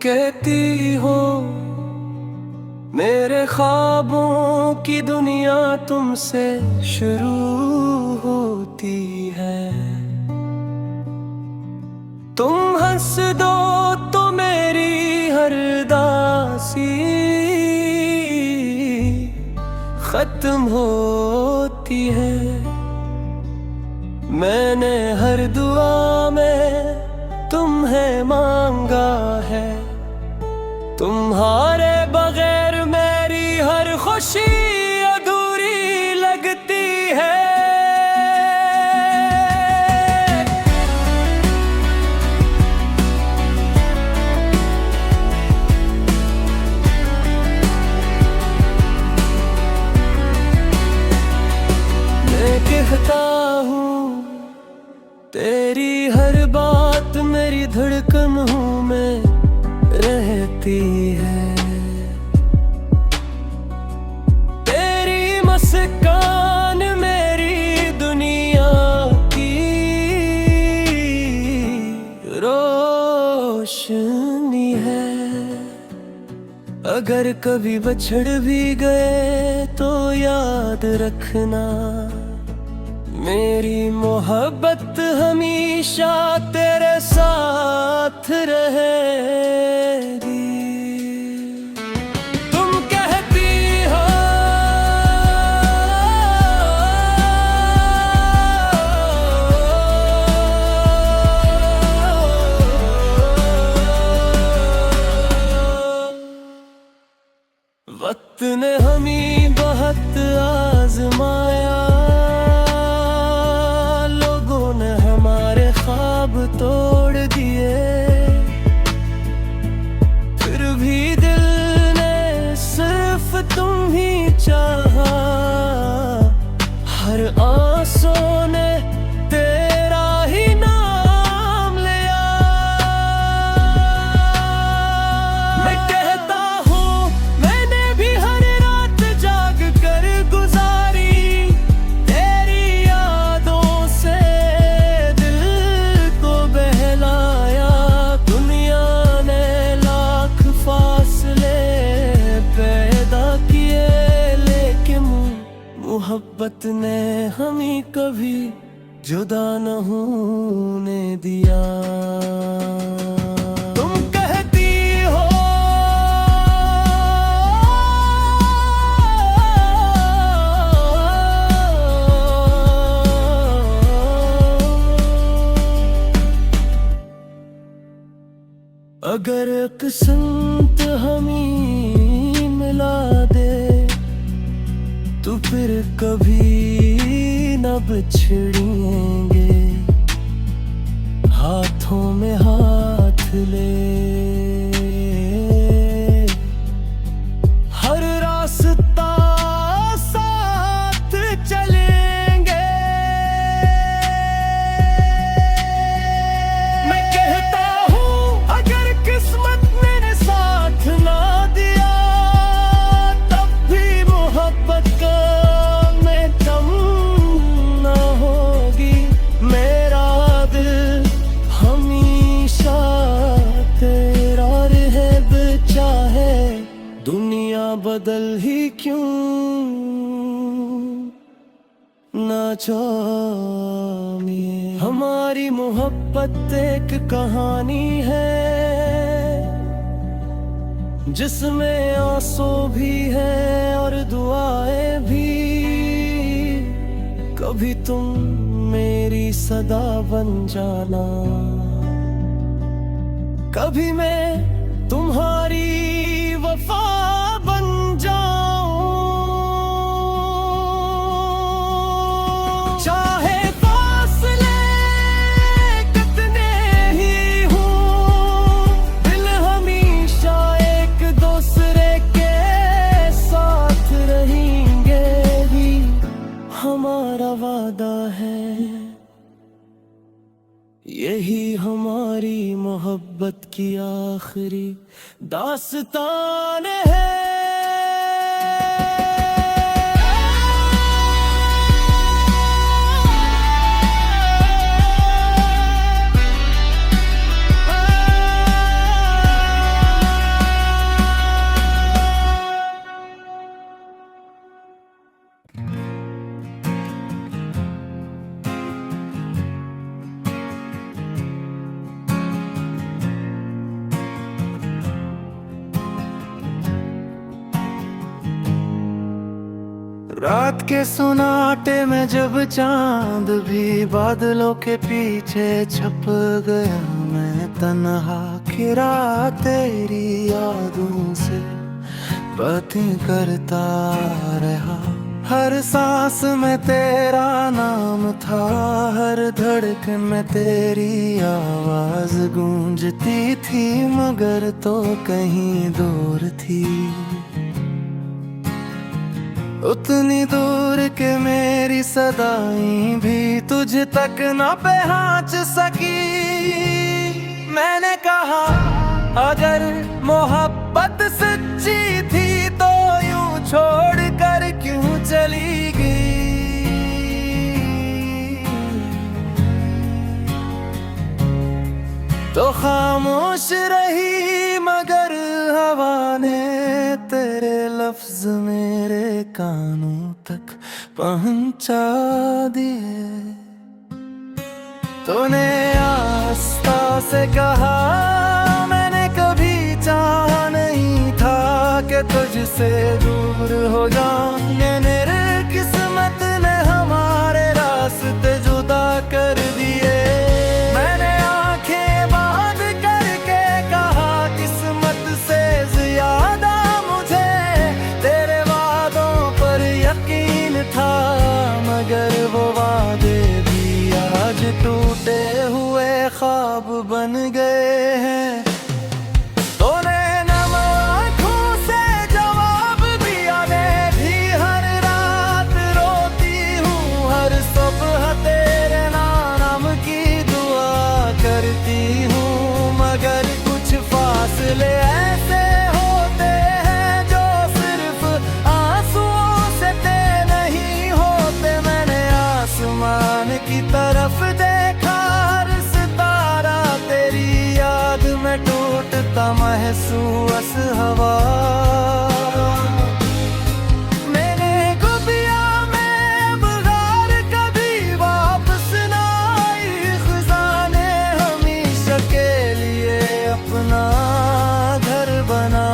कहती हो मेरे ख्वाबों की दुनिया तुमसे शुरू होती है। तुम हंस दो तो मेरी हर दासी खत्म होती है। मैंने हर दुआ में तुम्हें मांगा है, तुम्हारे बगैर मेरी हर खुशी अधूरी लगती है। मैं कहता हूँ तेरी हर बात मेरी धड़कनों में रहती है। तेरी मुस्कान मेरी दुनिया की रोशनी है। अगर कभी बछड़ भी गए तो याद रखना मेरी मोहब्बत हमेशा तेरे साथ रहेगी। तुम कहती हो वक्त ने हमें बहुत आजमाया, तोड़ दिए, फिर भी दिल ने सिर्फ तुम ही चाहा। हर आंसू ने तेरा ही नाम लिया। मैं कहता हूँ मैंने भी हर रात जाग कर गुजारी, तेरी यादों से मोहब्बत ने हमें कभी जुदा न होने दिया। तुम कहती हो अगर किस्मत हमें मिला दे तो फिर कभी न बिछड़ेंगे। हाथों में हाथ ले हर रास्ता साथ चलेंगे। मैं कहता हूँ अगर किस्मत मेरे साथ ना दिया तब भी मोहब्बत का दुनिया बदल ही क्यों ना जाए। हमारी मोहब्बत एक कहानी है जिसमें आंसू भी है और दुआएं भी। कभी तुम मेरी सदा बन जाना, कभी मैं तुम्हारी वफा बन जाऊं। चाहे फासले कितने ही हों, दिल हमेशा एक दूसरे के साथ रहेंगे ही, हमारा वादा है। यही हमारी मोहब्बत की आखिरी दास्तान है। रात के सुनाटे में जब चांद भी बादलों के पीछे छप गया, मैं तन्हा खिरा तेरी यादों से बातें करता रहा। हर सांस में तेरा नाम था, हर धड़कन में तेरी आवाज गूंजती थी, मगर तो कहीं दूर थी, उतनी दूर के मेरी सदाएं भी तुझ तक न पहुंच सकी। मैंने कहा अगर मोहब्बत सच्ची थी तो यूं छोड़ कर क्यों चली गई। तो खामोश रही मगर हवा ने तेरे लफ्ज मेरे कानों तक पहुंचा दिए। तूने आस्था से कहा मैंने कभी चाहा नहीं था कि तुझसे दूर हो जाऊं, मेरे किस्मत ने हमारे रास्ते जुदा कर दिए। मैंने आंखें बंद करके कहा किस्मत से ज्यादा मुझे तेरे वादों पर यकीन था, मगर वो वादे भी आज टूटे हुए ख्वाब बन गए हैं। तूने नम आँखों से जवाब दिया, मैं भी हर रात रोती हूँ, हर सुबह तेरे नाम की दुआ करती हूँ, मगर कुछ फासले ऐसे होते हैं जो सिर्फ आंसुओं से तय नहीं होते। मैंने आसमान की तरफ देखा, हर सितारा तेरी याद में टूटता महसूस हवा। मैंने गुबिया में बगार कभी वापस ना आई, खजाने हमेशा के लिए अपना घर बना।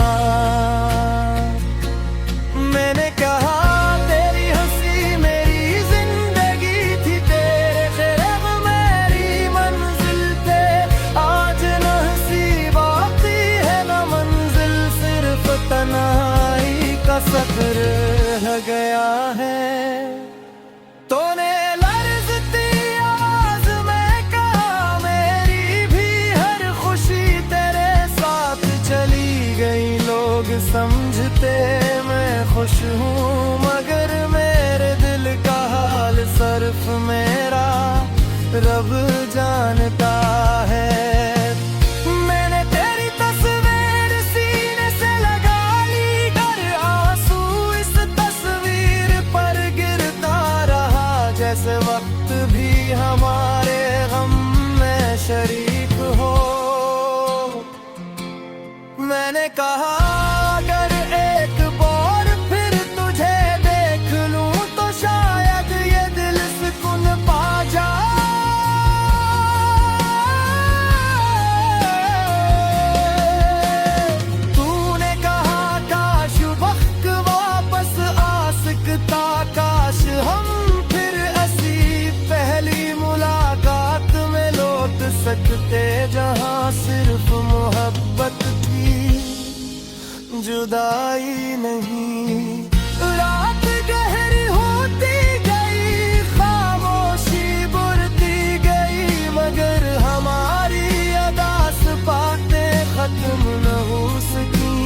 मैंने कहा तेरी हंसी मेरी जिंदगी थी, तेरे ख्वाब मेरी मंजिल थे, आज न हंसी बाकी है न मंजिल, सिर्फ तन्हाई का सफर रह गया है। तूने लर्ज़ती आवाज़ में कहा मेरी भी हर खुशी तेरे साथ चली गई, लोग समझते मैं खुश हूँ, मगर मेरे दिल का हाल सिर्फ मेरा रब जानता है। मैंने तेरी तस्वीर सीने से लगा ली, कर आंसू इस तस्वीर पर गिरता रहा, जैसे वक्त भी हमारे गम में शरीक हो। मैंने कहा अगर एक बार फिर तुझे देख लूं तो शायद ये दिल सुकून पा जाए। तूने कहा काश वक्त वापस आ सकता, काश हम फिर ऐसी पहली मुलाकात में लौट सकते, जहां सिर्फ मोहब्बत थी जुदाई नहीं। रात गहरी होती गई, खामोशी बढ़ती गई, मगर हमारी अदास बातें खत्म न हो सकी।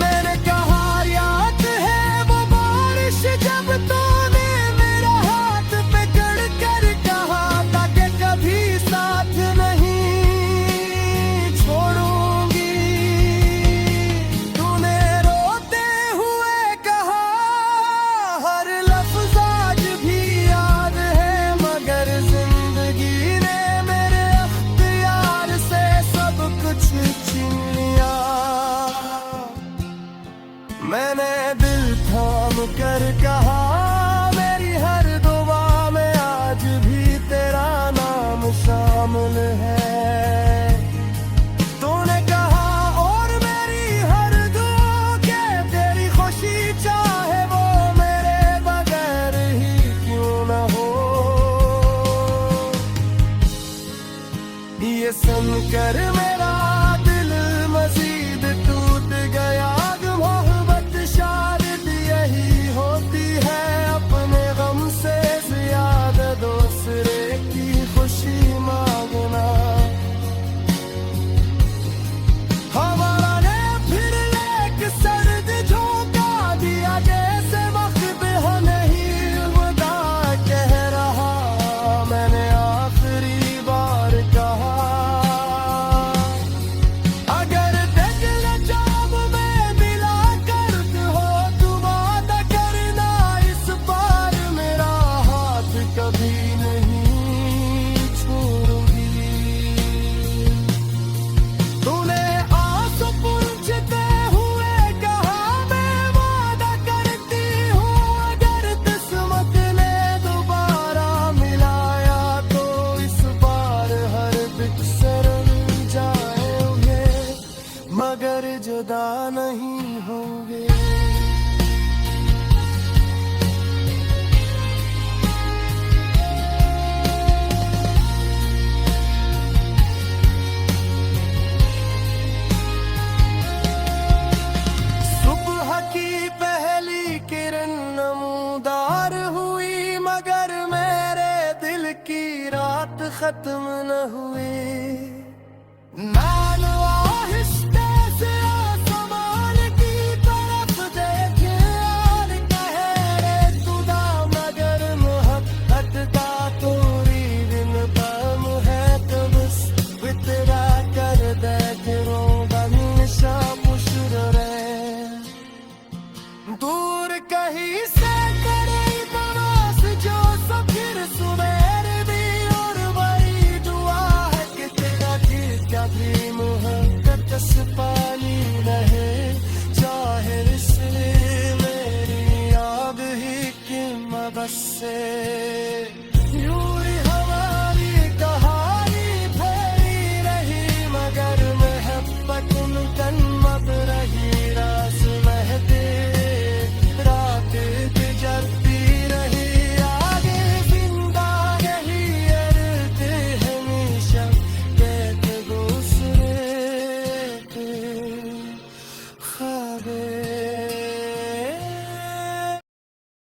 मैंने कहा याद है वो बारिश जब तूने मेरा हाथ पकड़ कर कहा था कि कभी साथ नहीं छोड़ूंगी। तूने रोते हुए कहा हर लफ्ज आज भी याद है, मगर जिंदगी ने मेरे अख्तियार से सब कुछ छीन लिया। मैंने दिल थाम कर कहा मेरी हर दुआ में आज भी तेरा नाम शामिल है। तूने कहा और मेरी हर दुआ के तेरी खुशी चाहे वो खत्म न हुई। मैंने आहिस्ते से आसमान की तरफ देखे और कहे रे खुदा, मगर मोहब्बत का तोरी दिन बम है तो बस वितरा कर देखो बनिशा पुशर रे। दूर कहीं से करे बरस जो सफिर सुबह भी और बड़ी दुआ है कि तेरा दिल कभी मोहब्बत से पानी रहे, चाहे इसलिए मेरी याद ही कि मैं बस से